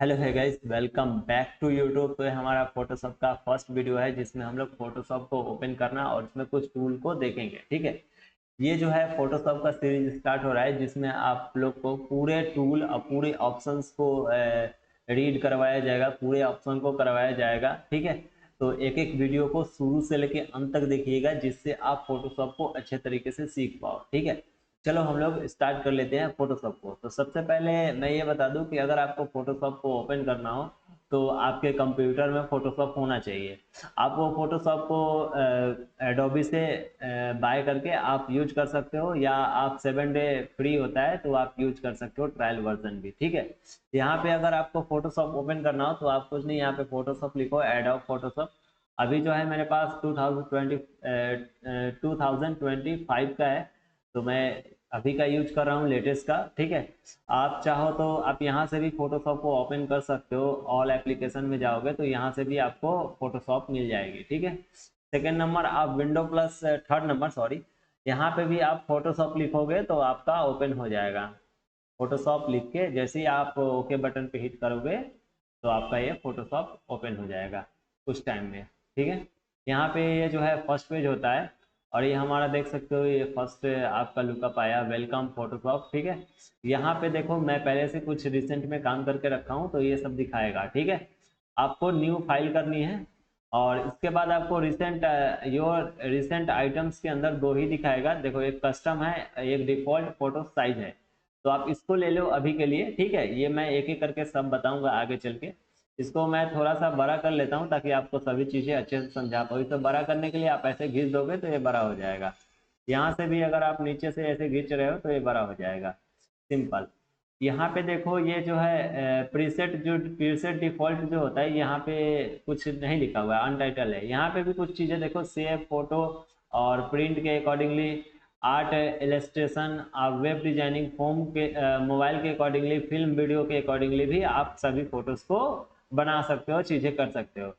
Hello hi guys, welcome back to YouTube. तो ये हमारा फोटोशॉप का फर्स्ट वीडियो है जिसमें हम लोग फोटोशॉप को ओपन करना और इसमें कुछ टूल को देखेंगे। ठीक है, ये जो है फोटोशॉप का सीरीज स्टार्ट हो रहा है जिसमें आप लोग को पूरे टूल और पूरे ऑप्शंस को रीड करवाया जाएगा, पूरे ऑप्शन को करवाया जाएगा। ठीक है, तो एक एक वीडियो को शुरू से लेके अंत तक देखिएगा जिससे आप फोटोशॉप को अच्छे तरीके से सीख पाओ। ठीक है, चलो हम लोग स्टार्ट कर लेते हैं फोटोशॉप को। तो सबसे पहले मैं ये बता दूं कि अगर आपको फोटोशॉप को ओपन करना हो तो आपके कंप्यूटर में फोटोशॉप होना चाहिए। आप वो फोटोशॉप को एडोबी से बाय करके आप यूज कर सकते हो, या आप 7 डे फ्री होता है तो आप यूज कर सकते हो ट्रायल वर्जन भी। ठीक है, यहाँ पे अगर आपको फोटोशॉप ओपन करना हो तो आप कुछ नहीं, यहाँ पे फोटोशॉप लिखो, एडोब फोटोशॉप। अभी जो है मेरे पास 2025 का है, तो मैं अभी का यूज कर रहा हूँ, लेटेस्ट का। ठीक है, आप चाहो तो आप यहाँ से भी फोटोशॉप को ओपन कर सकते हो। ऑल एप्लीकेशन में जाओगे तो यहाँ से भी आपको फोटोशॉप मिल जाएगी। ठीक है, सेकेंड नंबर आप window plus third number sorry, यहाँ पे भी आप फोटोशॉप लिखोगे तो आपका ओपन हो जाएगा। फोटोशॉप लिख के जैसे ही आप ओके बटन पे हिट करोगे तो आपका ये फोटोशॉप ओपन हो जाएगा कुछ टाइम में। ठीक है, यहाँ पे ये जो है फर्स्ट पेज होता है और ये हमारा देख सकते हो, ये फर्स्ट आपका लुकअप आया, वेलकम फोटोशॉप। ठीक है, यहाँ पे देखो मैं पहले से कुछ रिसेंट में काम करके रखा हूँ तो ये सब दिखाएगा। ठीक है, आपको न्यू फाइल करनी है और इसके बाद आपको रिसेंट, योर रिसेंट आइटम्स के अंदर दो ही दिखाएगा। देखो, एक कस्टम है, एक डिफॉल्ट फोटो साइज है, तो आप इसको ले लो अभी के लिए। ठीक है, ये मैं एक एक करके सब बताऊंगा आगे चल के। इसको मैं थोड़ा सा बड़ा कर लेता हूँ ताकि आपको सभी चीज़ें अच्छे से समझा पाऊँ। इसे बड़ा करने के लिए आप ऐसे खींच दोगे तो ये बड़ा हो जाएगा। यहाँ से भी अगर आप नीचे से ऐसे खींच रहे हो तो ये बड़ा हो जाएगा, सिंपल। यहाँ पे देखो ये जो है प्रीसेट, जो प्रीसेट डिफॉल्ट जो होता है, यहाँ पे कुछ नहीं लिखा हुआ है, अनटाइटल है। यहाँ पे भी कुछ चीज़ें देखो, सेव फोटो और प्रिंट के accordingly, art illustration, web designing, foam के, मोबाइल के अकॉर्डिंगली, फिल्म वीडियो के अकॉर्डिंगली भी आप सभी फोटोज को बना सकते हो, चीज़ें कर सकते हो।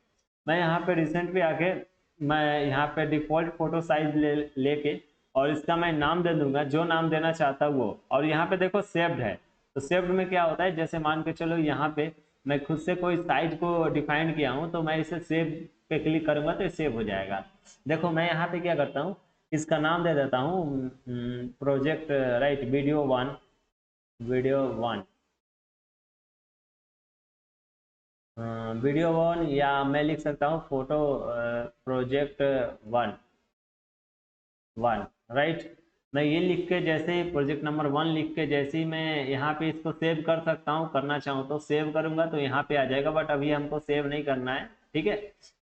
मैं यहाँ पे रिसेंट पे आके मैं यहाँ पे डिफॉल्ट फोटो साइज लेके और इसका मैं नाम दे दूंगा, जो नाम देना चाहता हूँ वो। और यहाँ पे देखो सेव्ड है, तो सेव्ड में क्या होता है, जैसे मान के चलो यहाँ पे मैं खुद से कोई साइज को डिफाइन किया हूँ तो मैं इसे सेव पे क्लिक करूंगा तो ये सेव हो जाएगा। देखो मैं यहाँ पे क्या करता हूँ, इसका नाम दे देता हूँ project, right, video 1, video 1, video 1, या मैं लिख सकता हूँ फोटो प्रोजेक्ट 1, 1, राइट। मैं ये लिख के जैसे ही प्रोजेक्ट नंबर 1 लिख के जैसे ही मैं यहाँ पे इसको सेव कर सकता हूँ, करना चाहूँ तो सेव करूँगा तो यहाँ पे आ जाएगा, बट अभी हमको सेव नहीं करना है। ठीक है,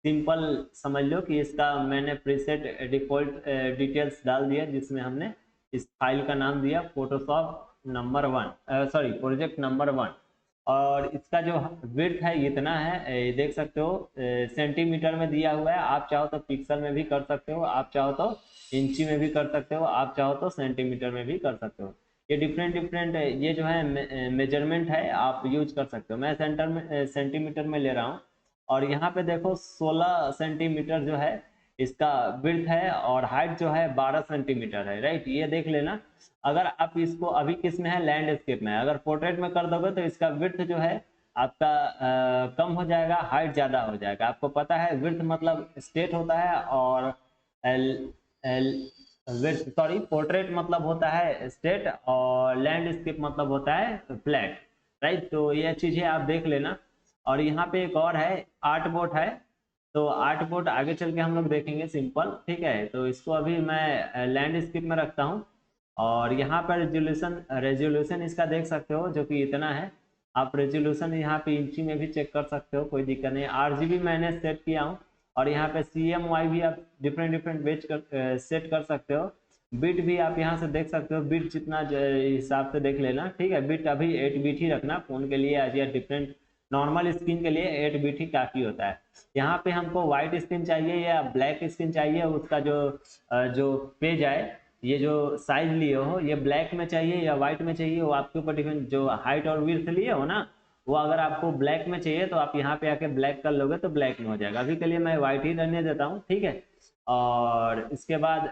सिंपल समझ लो कि इसका मैंने प्रीसेट डिफॉल्ट डिटेल्स डाल दिया जिसमें हमने इस फाइल का नाम दिया Photoshop number 1, sorry project number 1। और इसका जो विड्थ है इतना है, ये देख सकते हो, सेंटीमीटर में दिया हुआ है। आप चाहो तो पिक्सल में भी कर सकते हो, आप चाहो तो इंची में भी कर सकते हो, आप चाहो तो सेंटीमीटर में भी कर सकते हो। ये डिफरेंट डिफरेंट ये जो है मेजरमेंट है, आप यूज कर सकते हो। मैं सेंटीमीटर में ले रहा हूँ और यहाँ पे देखो 16 सेंटीमीटर जो है इसका विड्थ है और हाइट जो है 12 सेंटीमीटर है, राइट। ये देख लेना। अगर आप इसको अभी किस में है, लैंडस्केप में है, अगर पोर्ट्रेट में कर दोगे तो इसका विड्थ जो है आपका कम हो जाएगा, हाइट ज़्यादा हो जाएगा। आपको पता है विड्थ मतलब स्ट्रेट होता है और विड्थ सॉरी पोर्ट्रेट मतलब होता है स्ट्रेट और लैंडस्केप मतलब होता है फ्लैट, राइट। तो ये चीज़ें आप देख लेना। और यहाँ पे एक और है, आर्ट बोर्ड है, तो आर्ट बोर्ड आगे चल के हम लोग देखेंगे, सिंपल। ठीक है, तो इसको अभी मैं लैंडस्केप में रखता हूँ और यहाँ पर रेजोल्यूशन, रेजोल्यूशन इसका देख सकते हो जो कि इतना है। आप रेजोल्यूशन यहाँ पे इंची में भी चेक कर सकते हो, कोई दिक्कत नहीं। RGB मैंने सेट किया हूँ और यहाँ पे CMY भी आप डिफरेंट डिफरेंट बेच कर सेट कर सकते हो। बिट भी आप यहाँ से देख सकते हो, बिट जितना हिसाब से देख लेना। ठीक है, बिट अभी 8 बिट ही रखना फ़ोन के लिए, आज या डिफरेंट नॉर्मल स्क्रीन के लिए 8 बिट ही काफ़ी होता है। यहाँ पे हमको व्हाइट स्क्रीन चाहिए या ब्लैक स्क्रीन चाहिए, उसका जो पेज है, ये जो साइज लिए हो, ये ब्लैक में चाहिए या व्हाइट में चाहिए, वो आपके ऊपर डिपेंड। जो हाइट और विड्थ लिए हो ना, वो अगर आपको ब्लैक में चाहिए तो आप यहाँ पे आके ब्लैक कर लोगे तो ब्लैक में हो जाएगा। अभी के लिए मैं व्हाइट ही रहने देता हूँ। ठीक है, और इसके बाद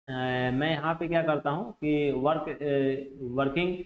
मैं यहाँ पे क्या करता हूँ कि वर्किंग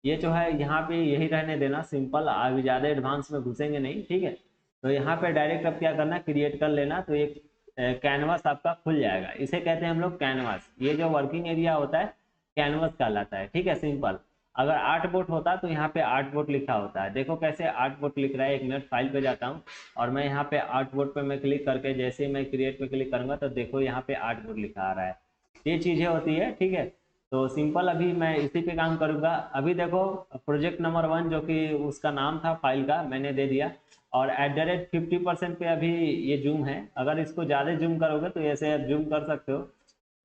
ये जो है यहाँ पे यही रहने देना सिंपल, अभी ज़्यादा एडवांस में घुसेंगे नहीं, ठीक है। तो यहाँ पे डायरेक्ट अब क्या करना, क्रिएट कर लेना, तो एक कैनवास आपका खुल जाएगा। इसे कहते हैं हम लोग कैनवास। ये जो वर्किंग एरिया होता है कैनवास कहलाता है, ठीक है, सिंपल। अगर 8 वोट होता तो यहाँ पे 8 वोट लिखा होता है। देखो कैसे 8 वोट लिख रहा है। 1 मिनट, फाइल पे जाता हूँ और मैं यहाँ पे 8 वोट पे मैं क्लिक करके जैसे ही मैं क्रिएट पे क्लिक करूंगा तो देखो यहाँ पे 8 वोट लिखा आ रहा है। ये चीज़ें होती है, ठीक है। तो सिंपल अभी मैं इसी पे काम करूंगा। अभी देखो प्रोजेक्ट नंबर 1 जो कि उसका नाम था फाइल का, मैंने दे दिया। और @50% पे अभी ये जूम है। अगर इसको ज़्यादा जूम करोगे तो ऐसे आप जूम कर सकते हो,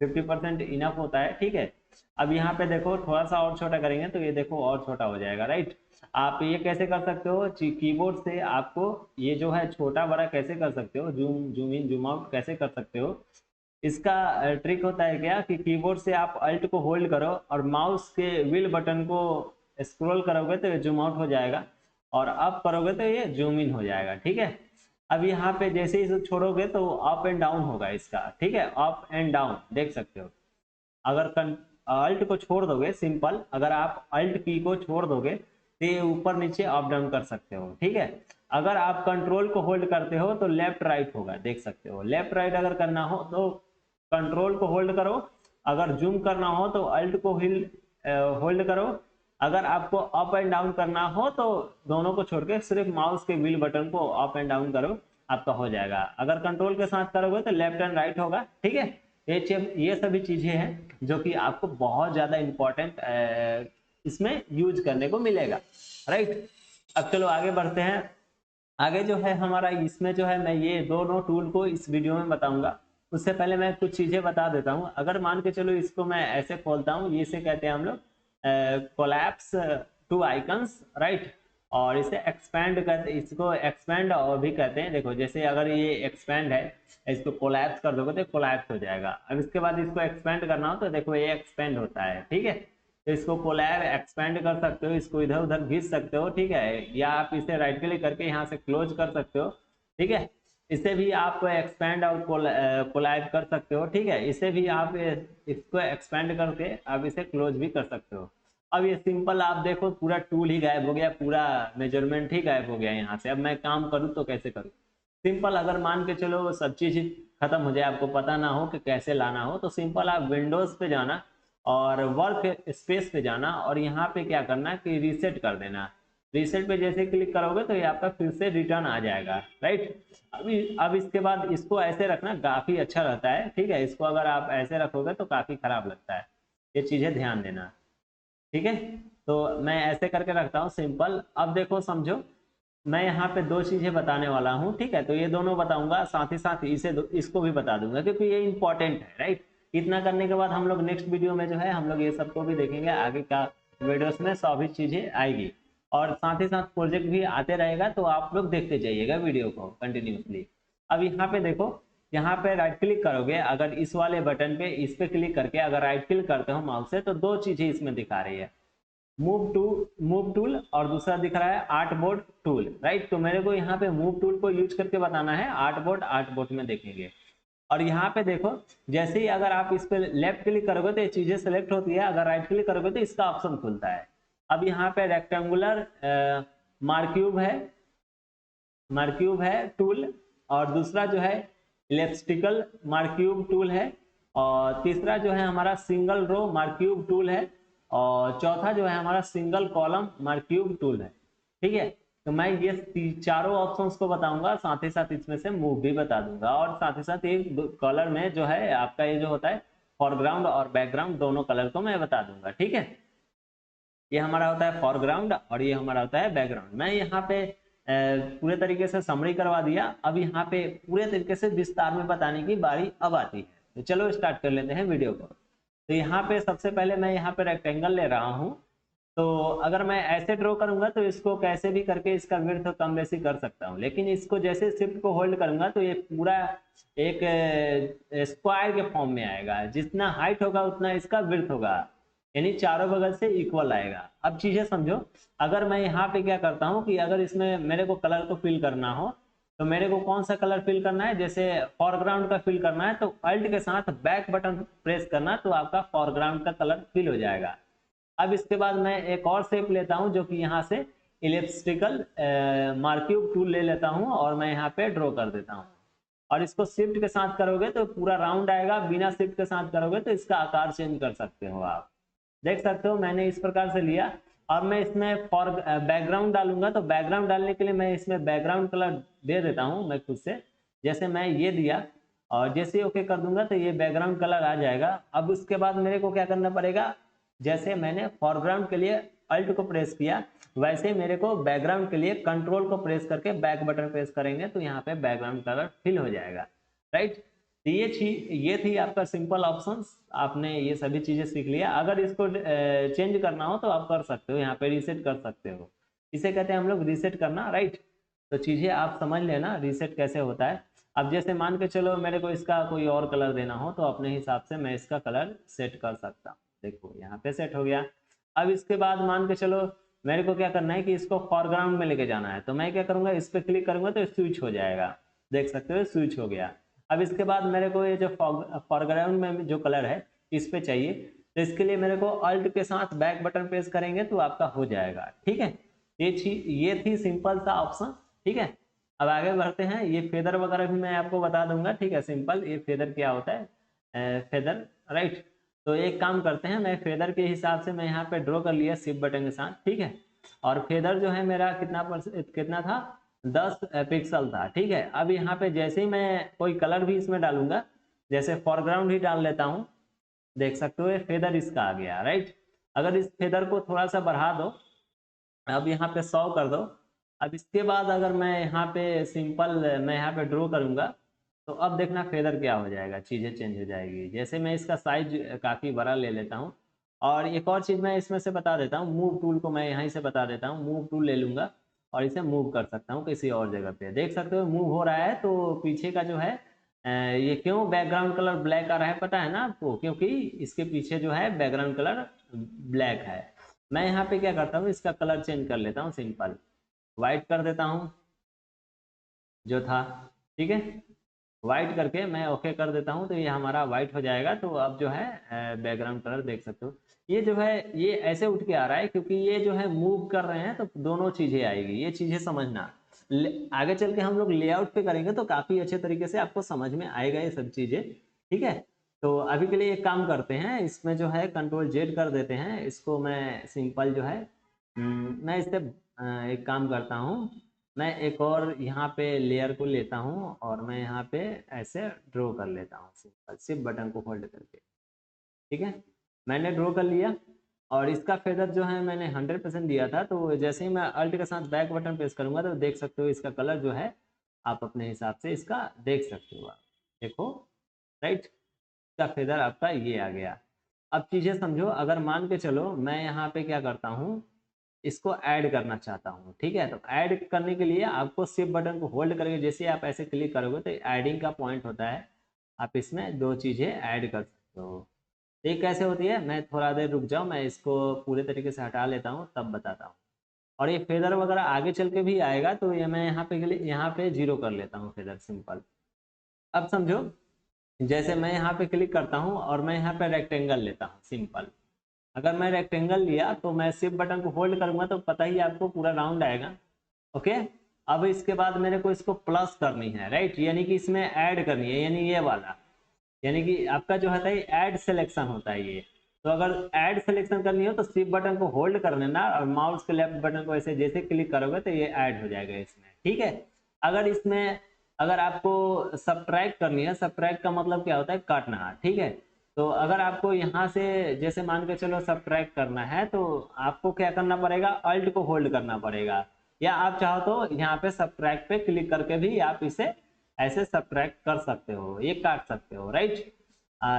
50% इनफ होता है, ठीक है। अब यहाँ पे देखो थोड़ा सा और छोटा करेंगे तो ये देखो और छोटा हो जाएगा, राइट। आप ये कैसे कर सकते हो, कीबोर्ड से आपको ये जो है छोटा बड़ा कैसे कर सकते हो, zoom zoom in zoom out कैसे कर सकते हो। इसका ट्रिक होता है क्या कि कीबोर्ड से आप अल्ट को होल्ड करो और माउस के व्हील बटन को स्क्रॉल करोगे तो ये जूम आउट हो जाएगा, और अप करोगे तो ये जूम इन हो जाएगा, ठीक है। अब यहाँ पे जैसे ही छोड़ोगे तो अप एंड डाउन होगा इसका, ठीक है, अप एंड डाउन देख सकते हो। अगर अल्ट को छोड़ दोगे, सिंपल अगर आप अल्ट की को छोड़ दोगे तो ये ऊपर नीचे अप डाउन कर सकते हो, ठीक है। अगर आप कंट्रोल को होल्ड करते हो तो लेफ्ट राइट होगा, देख सकते हो। लेफ्ट राइट अगर करना हो तो कंट्रोल को होल्ड करो, अगर जूम करना हो तो अल्ट को होल्ड करो, अगर आपको अप एंड डाउन करना हो तो दोनों को छोड़ के सिर्फ माउस के व्हील बटन को अप एंड डाउन करो, आपका हो जाएगा। अगर कंट्रोल के साथ करोगे तो लेफ्ट एंड राइट होगा, ठीक है। ये सभी चीजें हैं जो कि आपको बहुत ज्यादा इंपॉर्टेंट इसमें यूज करने को मिलेगा, राइट। अब चलो आगे बढ़ते हैं। आगे जो है हमारा इसमें जो है मैं ये दोनों टूल को इस वीडियो में बताऊंगा। उससे पहले मैं कुछ चीजें बता देता हूँ। अगर मान के चलो इसको मैं ऐसे खोलता हूँ, ये इसे कहते हैं हम लोग कोलैप्स टू आइकन्स, राइट। और इसे एक्सपैंड करते, इसको एक्सपैंड और भी कहते हैं। देखो जैसे अगर ये एक्सपैंड है, इसको कोलैप्स कर दोगे तो कोलैप्स हो जाएगा। अब इसके बाद इसको एक्सपैंड करना हो तो देखो ये एक्सपेंड होता है, ठीक है। तो इसको कोलैब एक्सपेंड कर सकते हो, इसको इधर उधर खींच सकते हो, ठीक है। या आप इसे राइट क्लिक करके यहाँ से क्लोज कर सकते हो, ठीक है। इसे भी आप एक्सपेंड और कोलैब कर सकते हो, ठीक है। इसे भी आप इसको एक्सपेंड करके आप इसे क्लोज भी कर सकते हो। अब ये सिंपल आप देखो पूरा टूल ही गायब हो गया, पूरा मेजरमेंट ही गायब हो गया यहाँ से। अब मैं काम करूँ तो कैसे करूँ, सिंपल अगर मान के चलो सब चीज खत्म हो जाए, आपको पता ना हो कि कैसे लाना हो, तो सिंपल आप विंडोज पे जाना और वर्क स्पेस पे जाना और यहाँ पे क्या करना कि रीसेट कर देना। रीसेट पे जैसे क्लिक करोगे तो ये आपका फिर से रिटर्न आ जाएगा, राइट। अब इसके बाद इसको ऐसे रखना काफी अच्छा रहता है, ठीक है। इसको अगर आप ऐसे रखोगे तो काफी खराब लगता है, ये चीजें ध्यान देना, ठीक है। तो मैं ऐसे करके रखता हूँ सिंपल। अब देखो समझो, मैं यहाँ पे दो चीजें बताने वाला हूँ, ठीक है। तो ये दोनों बताऊंगा, साथ ही साथ इसको भी बता दूंगा क्योंकि ये इंपॉर्टेंट है, राइट। इतना करने के बाद हम लोग नेक्स्ट वीडियो में जो है हम लोग ये सबको भी देखेंगे, आगे का वीडियोस में सभी चीजें आएगी। और साथ ही साथ प्रोजेक्ट भी आते रहेगा, तो आप लोग देखते जाइएगा वीडियो को कंटिन्यूसली। अब यहाँ पे देखो, यहाँ पे राइट क्लिक करोगे, अगर इस वाले बटन पे इस पे क्लिक करके अगर राइट क्लिक करते हो माउस से, तो दो चीजें इसमें दिखा रही है, मूव टूल और दूसरा दिख रहा है आर्ट बोर्ड टूल, राइट। तो मेरे को यहाँ पे मूव टूल को यूज करके बताना है, आर्ट बोर्ड में देखेंगे। और यहाँ पे देखो, जैसे ही अगर आप इस पे लेफ्ट क्लिक करोगे तो ये चीजें सेलेक्ट होती है, अगर राइट क्लिक करोगे तो इसका ऑप्शन खुलता है। अब यहाँ पे रेक्टेंगुलर मार्क्यूब है टूल, और दूसरा जो है इलेप्टिकल मार्क्यूब टूल है, और तीसरा जो है हमारा सिंगल रो मार्क्यूब टूल है, और चौथा जो है हमारा सिंगल कॉलम मार्क्यूब टूल है, ठीक है। तो मैं ये चारों ऑप्शंस को बताऊंगा, साथ ही साथ इसमें से मूव भी बता दूंगा, और साथ ही साथ ये कलर में जो है आपका ये जो होता है फॉरग्राउंड और बैकग्राउंड दोनों कलर को मैं बता दूंगा, ठीक है। ये हमारा होता है फॉरग्राउंड और ये हमारा होता है बैकग्राउंड। मैं यहाँ पे पूरे तरीके से समरी करवा दिया। अब यहाँ पे पूरे तरीके से विस्तार में बताने की बारी अब आती है, तो चलो स्टार्ट कर लेते हैं वीडियो को। तो यहाँ पे सबसे पहले मैं यहाँ पे रेक्टेंगल ले रहा हूँ। तो अगर मैं ऐसे ड्रॉ करूंगा तो इसको कैसे भी करके इसका विड्थ कम बेसी कर सकता हूँ, लेकिन इसको जैसे शिफ्ट को होल्ड करूंगा तो ये पूरा एक स्क्वायर के फॉर्म में आएगा, जितना हाइट होगा उतना इसका विड्थ होगा, यानी चारों बगल से इक्वल आएगा। अब चीजें समझो, अगर मैं यहाँ पे क्या करता हूँ कि अगर इसमें मेरे को कलर को फिल करना हो, तो मेरे को कौन सा कलर फिल करना है, जैसे फॉरग्राउंड का फिल करना है तो अल्ट के साथ बैक बटन प्रेस करना, तो आपका फॉरग्राउंड का कलर फिल हो जाएगा। अब इसके बाद मैं एक और शेप लेता हूँ जो कि यहाँ से इलिप्टिकल मार्क्यूब टूल ले लेता हूँ और मैं यहाँ पे ड्रॉ कर देता हूँ। और इसको शिफ्ट के साथ करोगे तो पूरा राउंड आएगा, बिना शिफ्ट के साथ करोगे तो इसका आकार चेंज कर सकते हो आप। देख सकते हो मैंने इस प्रकार से लिया। और मैं इसमें फॉर बैकग्राउंड डालूंगा, तो बैकग्राउंड डालने के लिए मैं इसमें बैकग्राउंड कलर दे देता हूँ मैं खुद से। जैसे मैं ये दिया और जैसे ओके कर दूंगा तो ये बैकग्राउंड कलर आ जाएगा। अब उसके बाद मेरे को क्या करना पड़ेगा, जैसे मैंने फॉरग्राउंड के लिए अल्ट को प्रेस किया, वैसे मेरे को बैकग्राउंड के लिए कंट्रोल को प्रेस करके बैक बटन प्रेस करेंगे तो यहाँ पे बैकग्राउंड कलर फिल हो जाएगा, राइट। तो ये थी आपका सिंपल ऑप्शंस। आपने ये सभी चीजें सीख लिया। अगर इसको चेंज करना हो तो आप कर सकते हो, यहाँ पे रीसेट कर सकते हो। इसे कहते हैं हम लोग रीसेट करना, राइट। तो चीजें आप समझ लेना रीसेट कैसे होता है। अब जैसे मान के चलो मेरे को इसका कोई और कलर देना हो तो अपने हिसाब से मैं इसका कलर सेट कर सकता हूँ। देखो यहाँ पे सेट हो गया। अब इसके बाद मान के चलो मेरे को क्या करना है कि इसको फॉरग्राउंड में लेके जाना है, तो मैं क्या करूंगा, इस पर क्लिक करूंगा तो स्विच हो जाएगा। देख सकते हो स्विच हो गया। अब इसके बाद मेरे को ये जो फॉरग्राउंड में जो कलर है इस पे चाहिए, तो इसके लिए मेरे को अल्ट के साथ बैक बटन प्रेस करेंगे तो आपका हो जाएगा, ठीक है। ये थी सिंपल सा ऑप्शन, ठीक है। अब आगे बढ़ते हैं। ये फेदर वगैरह भी मैं आपको बता दूंगा, ठीक है। सिंपल ये फेदर क्या होता है, फेदर, राइट। तो एक काम करते हैं, मैं फेदर के हिसाब से मैं यहाँ पे ड्रॉ कर लिया शिफ्ट बटन के साथ, ठीक है। और फेदर जो है मेरा कितना था, 10 पिक्सल था, ठीक है। अब यहाँ पे जैसे ही मैं कोई कलर भी इसमें डालूंगा, जैसे फॉरग्राउंड ही डाल लेता हूँ, देख सकते हो ये फेदर इसका आ गया, राइट। अगर इस फेदर को थोड़ा सा बढ़ा दो, अब यहाँ पे 100 कर दो। अब इसके बाद अगर मैं यहाँ पे सिंपल मैं यहाँ पे ड्रॉ करूंगा तो अब देखना फेदर क्या हो जाएगा, चीजें चेंज हो जाएगी। जैसे मैं इसका साइज काफी बड़ा ले लेता हूँ। और एक और चीज मैं इसमें से बता देता हूँ, मूव टूल को मैं यहीं से बता देता हूँ। मूव टूल ले लूंगा और इसे मूव कर सकता हूँ किसी और जगह पे। देख सकते हो मूव हो रहा है। तो पीछे का जो है ये क्यों बैकग्राउंड कलर ब्लैक आ रहा है पता है ना आपको, क्योंकि इसके पीछे जो है बैकग्राउंड कलर ब्लैक है। मैं यहाँ पे क्या करता हूँ, इसका कलर चेंज कर लेता हूँ, सिंपल व्हाइट कर देता हूँ जो था, ठीक है। व्हाइट करके मैं ओके कर देता हूँ तो ये हमारा व्हाइट हो जाएगा। तो अब जो है बैकग्राउंड कलर देख सकते हो ये जो है ये ऐसे उठ के आ रहा है क्योंकि ये जो है मूव कर रहे हैं, तो दोनों चीजें आएगी, ये चीजें समझना। आगे चल के हम लोग लेआउट पे करेंगे तो काफी अच्छे तरीके से आपको समझ में आएगा ये सब चीजें, ठीक है। तो अभी के लिए एक काम करते हैं, इसमें जो है कंट्रोल जेड कर देते हैं इसको। मैं सिंपल जो है मैं इससे एक काम करता हूँ, मैं एक और यहाँ पे लेयर को लेता हूँ और मैं यहाँ पे ऐसे ड्रॉ कर लेता हूँ सिंपल शिफ्ट बटन को होल्ड करके, ठीक है। मैंने ड्रॉ कर लिया और इसका फेदर जो है मैंने 100% दिया था। तो जैसे ही मैं अल्ट के साथ बैक बटन प्रेस करूंगा तो देख सकते हो इसका कलर जो है आप अपने हिसाब से इसका देख सकते हो। आप देखो, राइट, इसका फेदर आपका ये आ गया। अब चीजें समझो। अगर मान के चलो मैं यहाँ पे क्या करता हूँ, इसको ऐड करना चाहता हूँ, ठीक है। तो ऐड करने के लिए आपको शिफ्ट बटन को होल्ड करके जैसे आप ऐसे क्लिक करोगे तो ऐडिंग का पॉइंट होता है, आप इसमें दो चीजें ऐड कर सकते हो। ये कैसे होती है, मैं थोड़ा देर रुक जाऊँ, मैं इसको पूरे तरीके से हटा लेता हूँ तब बताता हूँ। और ये फेदर वगैरह आगे चल के भी आएगा तो ये मैं यहाँ पे 0 कर लेता हूँ फेदर, सिंपल। अब समझो, जैसे मैं यहाँ पे क्लिक करता हूँ और मैं यहाँ पे रेक्टेंगल लेता हूँ, सिंपल। अगर मैं रेक्टेंगल लिया तो मैं शिफ्ट बटन को होल्ड करूंगा तो पता ही आपको पूरा राउंड आएगा, ओके। अब इसके बाद मेरे को इसको प्लस करनी है, राइट, यानी कि इसमें ऐड करनी है, यानी ये वाला, यानी कि आपका जो होता है ऐड सिलेक्शन होता है ये। तो अगर ऐड सिलेक्शन करनी हो तो शिफ्ट बटन को होल्ड कर लेना और माउस के लेफ्ट बटन को ऐसे जैसे क्लिक करोगे तो ये ऐड हो जाएगा इसमें, ठीक है। अगर इसमें अगर आपको सब्ट्रैक्ट करनी है, सब्ट्रैक्ट का मतलब क्या होता है, काटना, ठीक है। तो अगर आपको यहाँ से जैसे मान के चलो सब्ट्रैक्ट करना है तो आपको क्या करना पड़ेगा, अल्ट को होल्ड करना पड़ेगा। या आप चाहो तो यहाँ पे सब्ट्रैक्ट पे क्लिक करके भी आप इसे ऐसे सब्ट्रैक्ट कर सकते हो, ये काट सकते हो, राइट।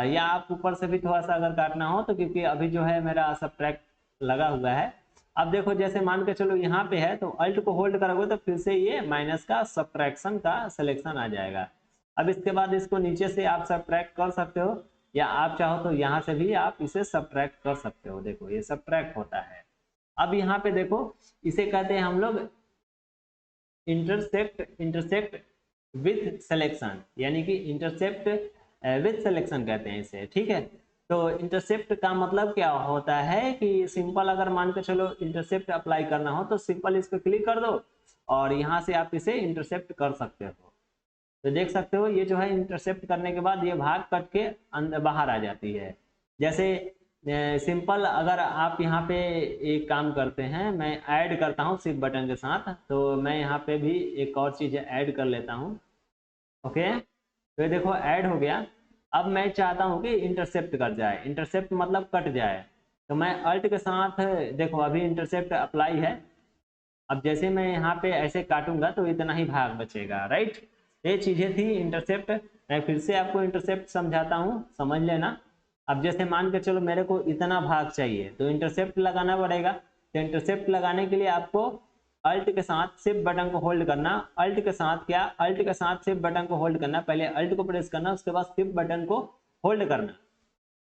या आप ऊपर से भी थोड़ा सा अगर काटना हो तो, क्योंकि अभी जो है मेरा सब्ट्रैक्ट लगा हुआ है। अब देखो जैसे मान के चलो यहाँ पे है तो अल्ट को होल्ड करोगे तो फिर से ये माइनस का सब्ट्रैक्शन का सिलेक्शन आ जाएगा। अब इसके बाद इसको नीचे से आप सब्ट्रैक्ट कर सकते हो या आप चाहो तो यहाँ से भी आप इसे सब्ट्रैक्ट कर सकते हो। देखो ये सब्ट्रैक्ट होता है। अब यहाँ पे देखो इसे कहते हैं हम लोग इंटरसेक्ट विथ सिलेक्शन, यानी कि इंटरसेप्ट विथ सिलेक्शन कहते हैं इसे, ठीक है। तो इंटरसेप्ट का मतलब क्या होता है कि सिंपल अगर मान के चलो इंटरसेप्ट अप्लाई करना हो तो सिंपल इस पर क्लिक कर दो और यहाँ से आप इसे इंटरसेप्ट कर सकते हो। तो देख सकते हो ये जो है इंटरसेप्ट करने के बाद ये भाग कट के अंदर बाहर आ जाती है। जैसे सिंपल अगर आप यहाँ पे एक काम करते हैं, मैं ऐड करता हूँ शिफ्ट बटन के साथ, तो मैं यहाँ पे भी एक और चीज़ ऐड कर लेता हूँ। ओके, तो ये देखो ऐड हो गया। अब मैं चाहता हूँ कि इंटरसेप्ट कर जाए, इंटरसेप्ट मतलब कट जाए, तो मैं अल्ट के साथ देखो अभी इंटरसेप्ट अप्लाई है। अब जैसे मैं यहाँ पे ऐसे काटूंगा तो इतना ही भाग बचेगा, राइट। ये चीजें थी इंटरसेप्ट। मैं फिर से आपको इंटरसेप्ट समझाता हूँ, समझ लेना। अब जैसे मान के चलो मेरे को इतना भाग चाहिए तो इंटरसेप्ट लगाना पड़ेगा। तो इंटरसेप्ट लगाने के लिए आपको अल्ट के साथ शिफ्ट बटन को होल्ड करना, अल्ट के साथ क्या, अल्ट के साथ शिफ्ट बटन को होल्ड करना, पहले अल्ट को प्रेस करना उसके बाद शिफ्ट बटन को होल्ड करना,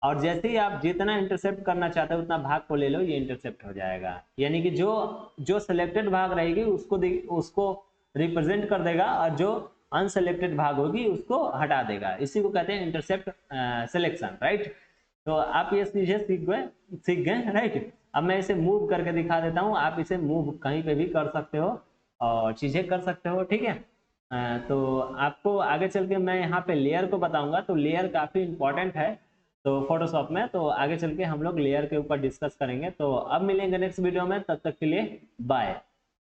और जैसे ही आप जितना इंटरसेप्ट करना चाहते हो उतना भाग को ले लो, ये इंटरसेप्ट हो जाएगा। यानी कि जो जो सिलेक्टेड भाग रहेगी उसको उसको रिप्रेजेंट कर देगा और जो अनसेलेक्टेड भाग होगी उसको हटा देगा। इसी को कहते हैं इंटरसेप्ट सिलेक्शन, राइट। तो आप ये चीजें सीख गए राइट। अब मैं इसे मूव करके दिखा देता हूँ, आप इसे मूव कहीं पे भी कर सकते हो और चीजें कर सकते हो, ठीक है। तो आपको आगे चल के मैं यहाँ पे लेयर को बताऊंगा, तो लेयर काफी इंपॉर्टेंट है तो फोटोशॉप में, तो आगे चल के हम लोग लेयर के ऊपर डिस्कस करेंगे। तो अब मिलेंगे नेक्स्ट वीडियो में, तब तक के लिए बाय।